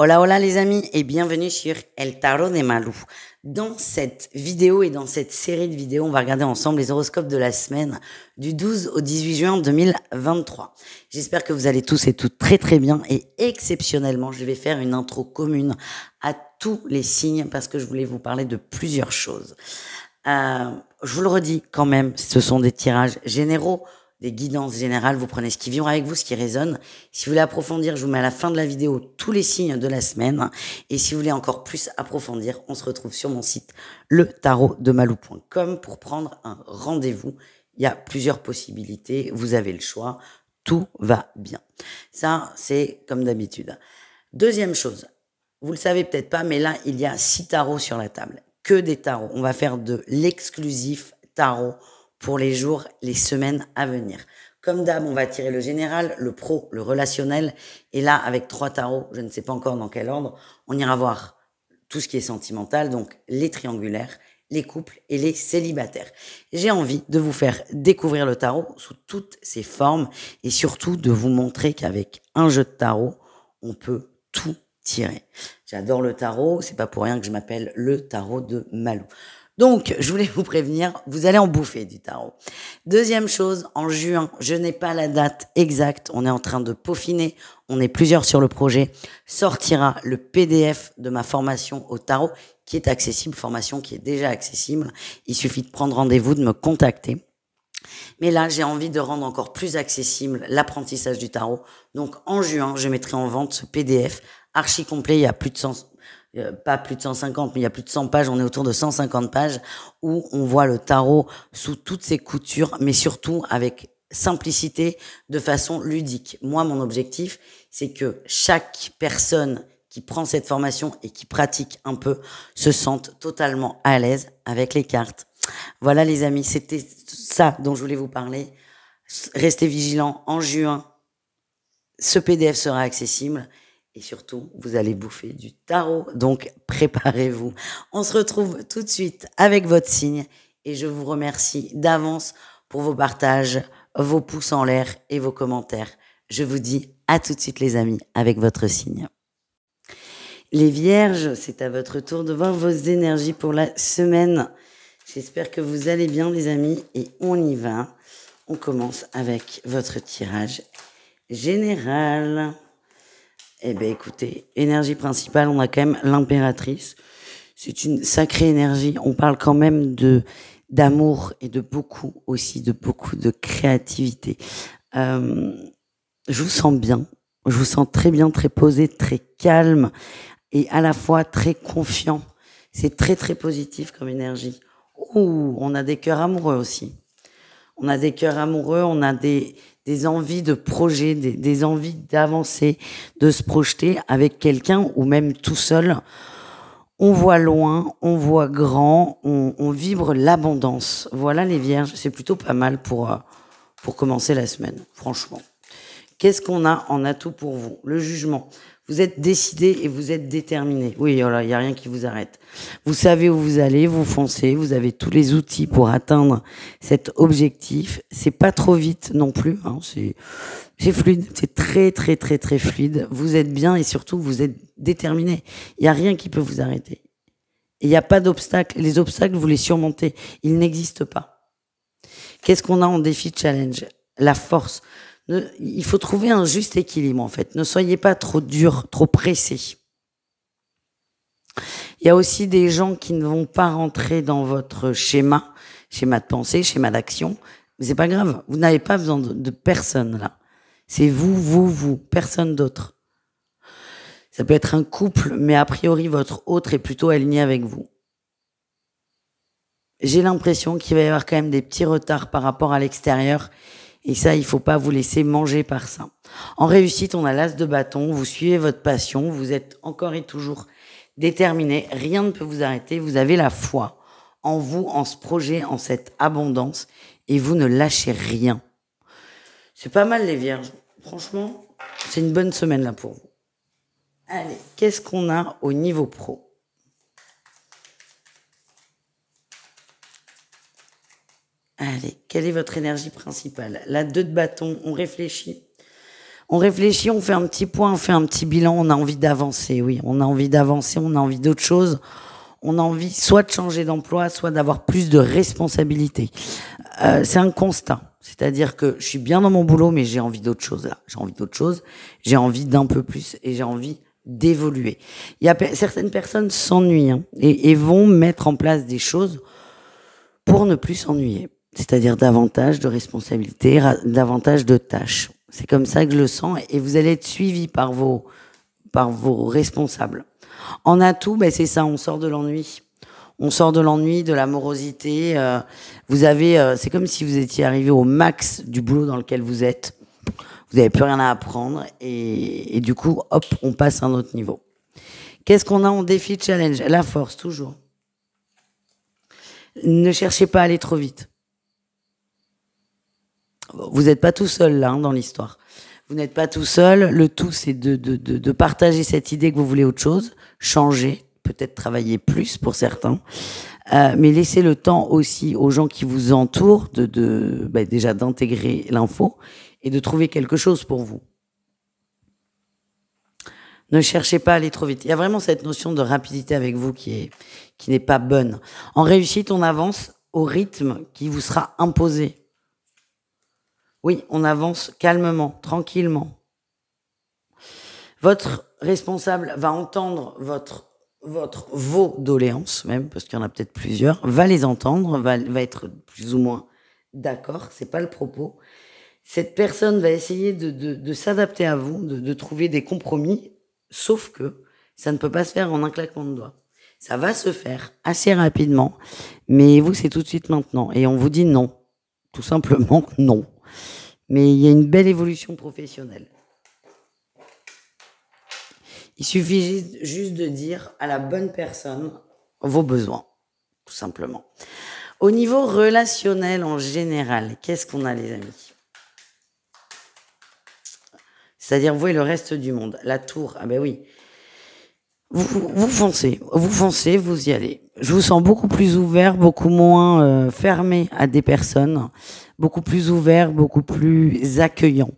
Hola, hola les amis et bienvenue sur El Tarot de Malou. Dans cette vidéo et dans cette série de vidéos, on va regarder ensemble les horoscopes de la semaine du 12 au 18 juin 2023. J'espère que vous allez tous et toutes très très bien et exceptionnellement, je vais faire une intro commune à tous les signes parce que je voulais vous parler de plusieurs choses. Je vous le redis quand même, ce sont des tirages généraux, des guidances générales, vous prenez ce qui vient avec vous, ce qui résonne. Si vous voulez approfondir, je vous mets à la fin de la vidéo tous les signes de la semaine. Et si vous voulez encore plus approfondir, on se retrouve sur mon site letarotdemalou.com pour prendre un rendez-vous. Il y a plusieurs possibilités, vous avez le choix, tout va bien. Ça, c'est comme d'habitude. Deuxième chose, vous le savez peut-être pas, mais là, il y a 6 tarots sur la table. Que des tarots. On va faire de l'exclusif tarot pour les jours, les semaines à venir. Comme d'hab, on va tirer le général, le pro, le relationnel. Et là, avec 3 tarots, je ne sais pas encore dans quel ordre, on ira voir tout ce qui est sentimental, donc les triangulaires, les couples et les célibataires. J'ai envie de vous faire découvrir le tarot sous toutes ses formes et surtout de vous montrer qu'avec un jeu de tarot, on peut tout tirer. J'adore le tarot, c'est pas pour rien que je m'appelle le tarot de Malou. Donc, je voulais vous prévenir, vous allez en bouffer du tarot. Deuxième chose, en juin, je n'ai pas la date exacte, on est en train de peaufiner, on est plusieurs sur le projet, sortira le PDF de ma formation au tarot qui est accessible, formation qui est déjà accessible. Il suffit de prendre rendez-vous, de me contacter. Mais là, j'ai envie de rendre encore plus accessible l'apprentissage du tarot. Donc, en juin, je mettrai en vente ce PDF archi complet. Il y a plus de 100, pas plus de 150, mais il y a plus de 100 pages. On est autour de 150 pages où on voit le tarot sous toutes ses coutures, mais surtout avec simplicité, de façon ludique. Moi, mon objectif, c'est que chaque personne qui prend cette formation et qui pratique un peu se sente totalement à l'aise avec les cartes. Voilà les amis, c'était ça dont je voulais vous parler. Restez vigilants, en juin, ce PDF sera accessible et surtout, vous allez bouffer du tarot, donc préparez-vous. On se retrouve tout de suite avec votre signe et je vous remercie d'avance pour vos partages, vos pouces en l'air et vos commentaires. Je vous dis à tout de suite les amis avec votre signe. Les vierges, c'est à votre tour de voir vos énergies pour la semaine. J'espère que vous allez bien les amis et on y va. On commence avec votre tirage général. Eh bien écoutez, énergie principale, on a quand même l'impératrice. C'est une sacrée énergie. On parle quand même d'amour et de beaucoup aussi, de beaucoup de créativité. Je vous sens bien. Je vous sens très bien, très posé, très calme et à la fois très confiant. C'est très très positif comme énergie. Ouh, on a des cœurs amoureux aussi. On a des cœurs amoureux, on a des envies de projet, des envies d'avancer, de se projeter avec quelqu'un ou même tout seul. On voit loin, on voit grand, on vibre l'abondance. Voilà les vierges, c'est plutôt pas mal pour commencer la semaine, franchement. Qu'est-ce qu'on a en atout pour vous? Le jugement. Vous êtes décidé et vous êtes déterminé. Oui, voilà, il n'y a rien qui vous arrête. Vous savez où vous allez, vous foncez, vous avez tous les outils pour atteindre cet objectif. C'est pas trop vite non plus, hein, c'est fluide, c'est très très très très fluide. Vous êtes bien et surtout vous êtes déterminé. Il n'y a rien qui peut vous arrêter. Il n'y a pas d'obstacles. Les obstacles, vous les surmontez. Ils n'existent pas. Qu'est-ce qu'on a en défi challenge? La force. Il faut trouver un juste équilibre en fait. Ne soyez pas trop dur, trop pressé. Il y a aussi des gens qui ne vont pas rentrer dans votre schéma de pensée, schéma d'action. Mais c'est pas grave. Vous n'avez pas besoin de personne là. C'est vous, personne d'autre. Ça peut être un couple, mais a priori votre autre est plutôt aligné avec vous. J'ai l'impression qu'il va y avoir quand même des petits retards par rapport à l'extérieur. Et ça, il faut pas vous laisser manger par ça. En réussite, on a l'as de bâton, vous suivez votre passion, vous êtes encore et toujours déterminé, rien ne peut vous arrêter, vous avez la foi en vous, en ce projet, en cette abondance, et vous ne lâchez rien. C'est pas mal les vierges, franchement, c'est une bonne semaine là pour vous. Allez, qu'est-ce qu'on a au niveau pro ? Allez, quelle est votre énergie principale? La 2 de bâton, on réfléchit. On réfléchit, on fait un petit point, on fait un petit bilan, on a envie d'avancer, oui, on a envie d'avancer, on a envie d'autre chose, on a envie soit de changer d'emploi, soit d'avoir plus de responsabilités. C'est un constat, c'est-à-dire que je suis bien dans mon boulot, mais j'ai envie d'autre chose là, j'ai envie d'autre chose, j'ai envie d'un peu plus et j'ai envie d'évoluer. Certaines personnes s'ennuient et vont mettre en place des choses pour ne plus s'ennuyer, c'est-à-dire davantage de responsabilités, davantage de tâches. C'est comme ça que je le sens et vous allez être suivi par vos responsables. En atout, c'est ça, on sort de l'ennui. On sort de l'ennui, de la morosité. C'est comme si vous étiez arrivé au max du boulot dans lequel vous êtes. Vous n'avez plus rien à apprendre et du coup, hop, on passe à un autre niveau. Qu'est-ce qu'on a en défi challenge? La force, toujours. Ne cherchez pas à aller trop vite. Vous n'êtes pas tout seul là dans l'histoire. Vous n'êtes pas tout seul. Le tout, c'est de partager cette idée que vous voulez autre chose, changer, peut-être travailler plus pour certains, mais laissez le temps aussi aux gens qui vous entourent déjà d'intégrer l'info et de trouver quelque chose pour vous. Ne cherchez pas à aller trop vite. Il y a vraiment cette notion de rapidité avec vous qui n'est pas bonne. En réussite, on avance au rythme qui vous sera imposé. Oui, on avance calmement, tranquillement. Votre responsable va entendre vos doléances, même, parce qu'il y en a peut-être plusieurs, va les entendre, va être plus ou moins d'accord, c'est pas le propos. Cette personne va essayer de s'adapter à vous, de trouver des compromis, sauf que ça ne peut pas se faire en un claquement de doigts. Ça va se faire assez rapidement, mais vous, c'est tout de suite maintenant. Et on vous dit non. Tout simplement non. Mais il y a une belle évolution professionnelle. Il suffit juste de dire à la bonne personne vos besoins, tout simplement. Au niveau relationnel en général, qu'est-ce qu'on a, les amis? C'est-à-dire vous et le reste du monde. La tour, ah ben oui. Vous foncez, vous y allez. Je vous sens beaucoup plus ouvert, beaucoup moins fermé à des personnes, beaucoup plus ouvert, beaucoup plus accueillant.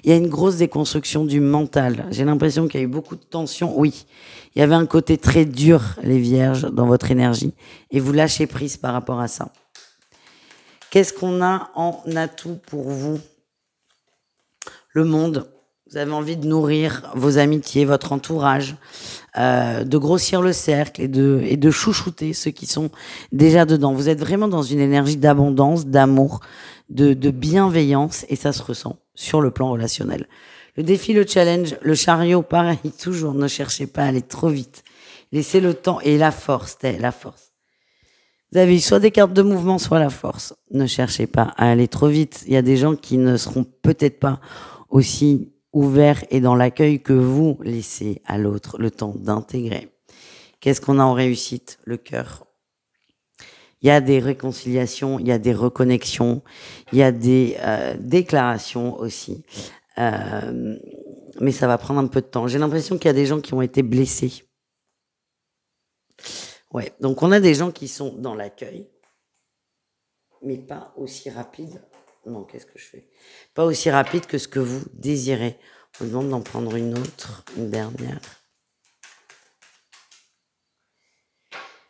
Il y a une grosse déconstruction du mental. J'ai l'impression qu'il y a eu beaucoup de tensions. Oui, il y avait un côté très dur, les vierges, dans votre énergie, et vous lâchez prise par rapport à ça. Qu'est-ce qu'on a en atout pour vous? Le monde. Vous avez envie de nourrir vos amitiés, votre entourage, de grossir le cercle et de chouchouter ceux qui sont déjà dedans. Vous êtes vraiment dans une énergie d'abondance, d'amour, de bienveillance, et ça se ressent sur le plan relationnel. Le défi, le challenge, le chariot, pareil, toujours, ne cherchez pas à aller trop vite. Laissez le temps et la force, la force. Vous avez soit des cartes de mouvement, soit la force. Ne cherchez pas à aller trop vite. Il y a des gens qui ne seront peut-être pas aussi ouverts et dans l'accueil que vous laissez à l'autre le temps d'intégrer. Qu'est-ce qu'on a en réussite? Le cœur. Il y a des réconciliations, il y a des reconnexions, il y a des déclarations aussi. Mais ça va prendre un peu de temps. J'ai l'impression qu'il y a des gens qui ont été blessés. Ouais, donc on a des gens qui sont dans l'accueil, mais pas aussi rapide. Non, qu'est-ce que je fais? Pas aussi rapide que ce que vous désirez. On vous demande d'en prendre une autre, une dernière.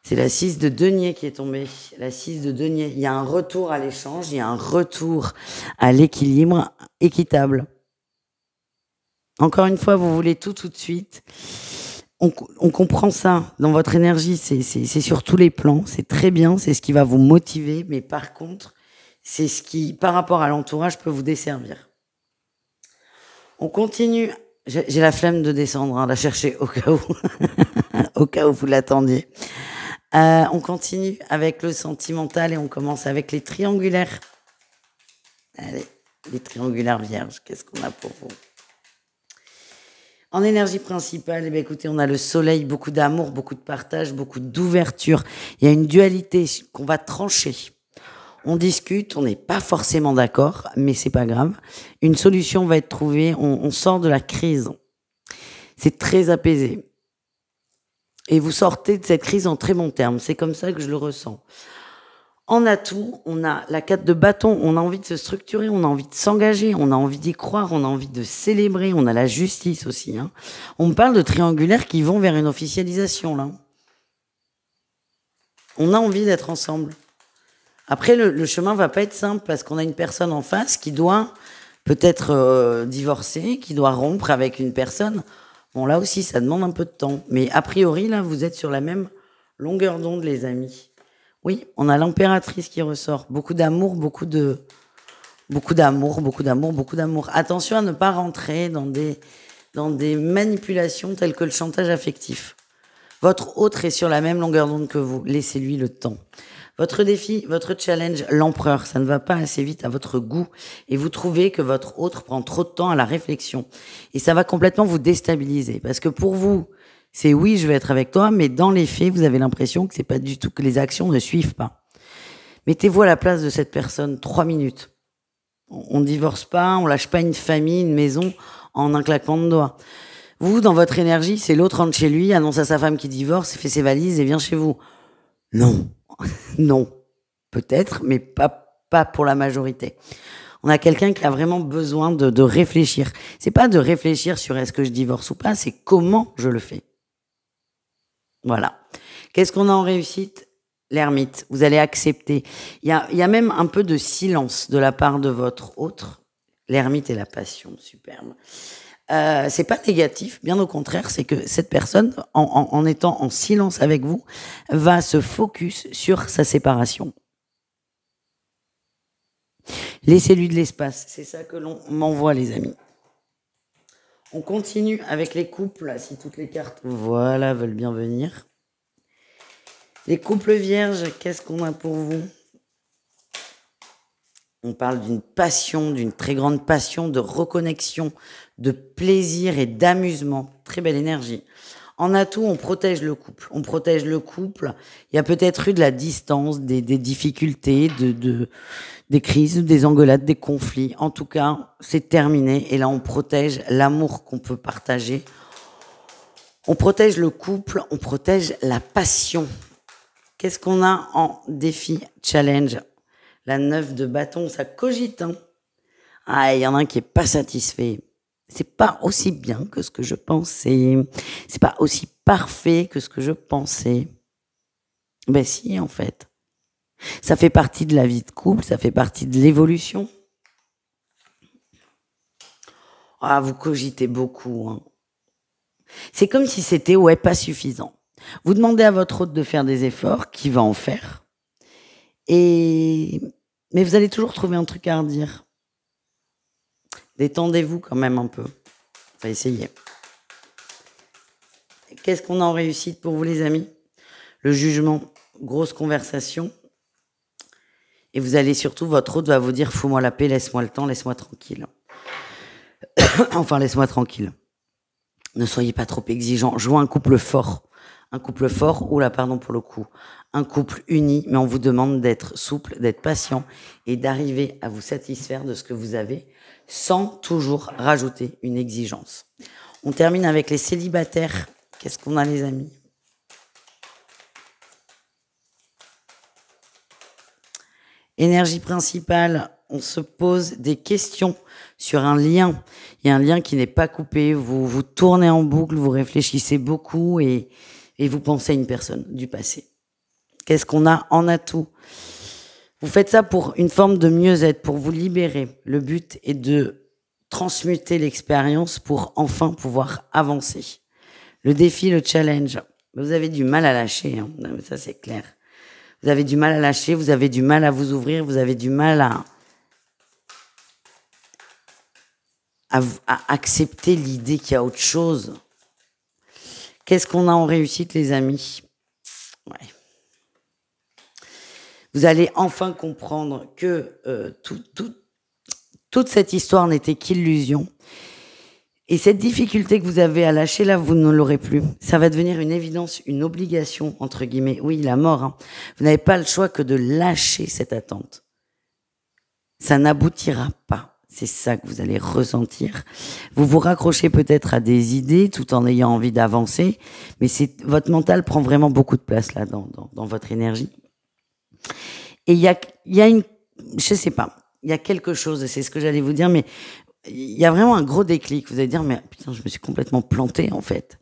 C'est la 6 de denier qui est tombée. La 6 de denier. Il y a un retour à l'échange, il y a un retour à l'équilibre équitable. Encore une fois, vous voulez tout de suite. On comprend ça dans votre énergie, c'est sur tous les plans, c'est très bien, c'est ce qui va vous motiver, mais par contre, c'est ce qui, par rapport à l'entourage, peut vous desservir. On continue. J'ai la flemme de descendre, la chercher au cas où, au cas où vous l'attendiez. On continue avec le sentimental et on commence avec les triangulaires. Allez, les triangulaires vierges, qu'est-ce qu'on a pour vous? En énergie principale, eh bien, écoutez, on a le soleil, beaucoup d'amour, beaucoup de partage, beaucoup d'ouverture. Il y a une dualité qu'on va trancher. On discute, on n'est pas forcément d'accord, mais c'est pas grave. Une solution va être trouvée, on sort de la crise. C'est très apaisé. Et vous sortez de cette crise en très bon terme. C'est comme ça que je le ressens. En atout, on a la 4 de bâton, on a envie de se structurer, on a envie de s'engager, on a envie d'y croire, on a envie de célébrer, on a la justice aussi. Hein. On me parle de triangulaires qui vont vers une officialisation, là. On a envie d'être ensemble. Après, le chemin va pas être simple parce qu'on a une personne en face qui doit peut-être divorcer, qui doit rompre avec une personne. Bon, là aussi, ça demande un peu de temps. Mais a priori, là, vous êtes sur la même longueur d'onde, les amis. Oui, on a l'impératrice qui ressort. Beaucoup d'amour, beaucoup d'amour, beaucoup d'amour, beaucoup d'amour. Attention à ne pas rentrer dans des manipulations telles que le chantage affectif. Votre autre est sur la même longueur d'onde que vous. Laissez-lui le temps. Votre défi, votre challenge, l'empereur, ça ne va pas assez vite à votre goût et vous trouvez que votre autre prend trop de temps à la réflexion. Et ça va complètement vous déstabiliser parce que pour vous, c'est oui, je vais être avec toi, mais dans les faits, vous avez l'impression que c'est pas du tout, que les actions ne suivent pas. Mettez-vous à la place de cette personne 3 minutes. On divorce pas, on lâche pas une famille, une maison en un claquement de doigts. Vous, dans votre énergie, c'est l'autre rentre chez lui, annonce à sa femme qu'il divorce, fait ses valises et vient chez vous. Non. Non. Peut-être, mais pas pour la majorité. On a quelqu'un qui a vraiment besoin de réfléchir. C'est pas de réfléchir sur est-ce que je divorce ou pas, c'est comment je le fais. Voilà. Qu'est-ce qu'on a en réussite? L'ermite. Vous allez accepter. Il y a même un peu de silence de la part de votre autre. L'ermite et la passion, superbe. C'est pas négatif, bien au contraire, c'est que cette personne, en étant en silence avec vous, va se focus sur sa séparation. Laissez-lui de l'espace. C'est ça que l'on m'envoie, les amis. On continue avec les couples, si toutes les cartes, voilà, veulent bien venir. Les couples vierges, qu'est-ce qu'on a pour vous? On parle d'une passion, d'une très grande passion, de reconnexion, de plaisir et d'amusement. Très belle énergie. En atout, on protège le couple. On protège le couple. Il y a peut-être eu de la distance, des difficultés, des crises, des engueulades, des conflits. En tout cas, c'est terminé. Et là, on protège l'amour qu'on peut partager. On protège le couple, on protège la passion. Qu'est-ce qu'on a en défi, challenge? La 9 de bâton, ça cogite. Hein. Ah, il y en a un qui est pas satisfait. C'est pas aussi bien que ce que je pensais. C'est pas aussi parfait que ce que je pensais. Ben si, en fait. Ça fait partie de la vie de couple, ça fait partie de l'évolution. Ah, vous cogitez beaucoup. Hein. C'est comme si c'était, ouais, pas suffisant. Vous demandez à votre hôte de faire des efforts, qui va en faire. Mais vous allez toujours trouver un truc à redire. Détendez-vous quand même un peu. On va essayer. Qu'est-ce qu'on a en réussite pour vous, les amis? Le jugement, grosse conversation. Et vous allez surtout, votre hôte va vous dire, fous-moi la paix, laisse-moi le temps, laisse-moi tranquille. Enfin, laisse-moi tranquille. Ne soyez pas trop exigeants. Jouez un couple fort. Un couple fort, oula, pardon pour le coup. Un couple uni, mais on vous demande d'être souple, d'être patient et d'arriver à vous satisfaire de ce que vous avez sans toujours rajouter une exigence. On termine avec les célibataires. Qu'est-ce qu'on a, les amis? Énergie principale, on se pose des questions sur un lien. Il y a un lien qui n'est pas coupé. Vous tournez en boucle, vous réfléchissez beaucoup et vous pensez à une personne du passé. Qu'est-ce qu'on a en atout? Vous faites ça pour une forme de mieux-être, pour vous libérer. Le but est de transmuter l'expérience pour enfin pouvoir avancer. Le défi, le challenge, vous avez du mal à lâcher, hein. Ça c'est clair. Vous avez du mal à lâcher, vous avez du mal à vous ouvrir, vous avez du mal à accepter l'idée qu'il y a autre chose. Qu'est-ce qu'on a en réussite, les amis? Ouais. Vous allez enfin comprendre que toute cette histoire n'était qu'illusion. Et cette difficulté que vous avez à lâcher, là, vous ne l'aurez plus. Ça va devenir une évidence, une obligation, entre guillemets. Oui, la mort. Hein. Vous n'avez pas le choix que de lâcher cette attente. Ça n'aboutira pas. C'est ça que vous allez ressentir. Vous vous raccrochez peut-être à des idées tout en ayant envie d'avancer, mais votre mental prend vraiment beaucoup de place là dans votre énergie. Et il y a une, je sais pas, il y a quelque chose, c'est ce que j'allais vous dire, mais il y a vraiment un gros déclic. Vous allez dire, mais putain, je me suis complètement plantée, en fait.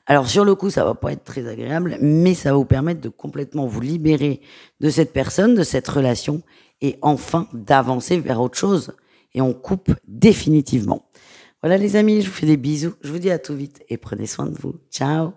Alors, sur le coup, ça va pas être très agréable, mais ça va vous permettre de complètement vous libérer de cette personne, de cette relation, et enfin d'avancer vers autre chose. Et on coupe définitivement. Voilà, les amis, je vous fais des bisous. Je vous dis à tout vite et prenez soin de vous. Ciao!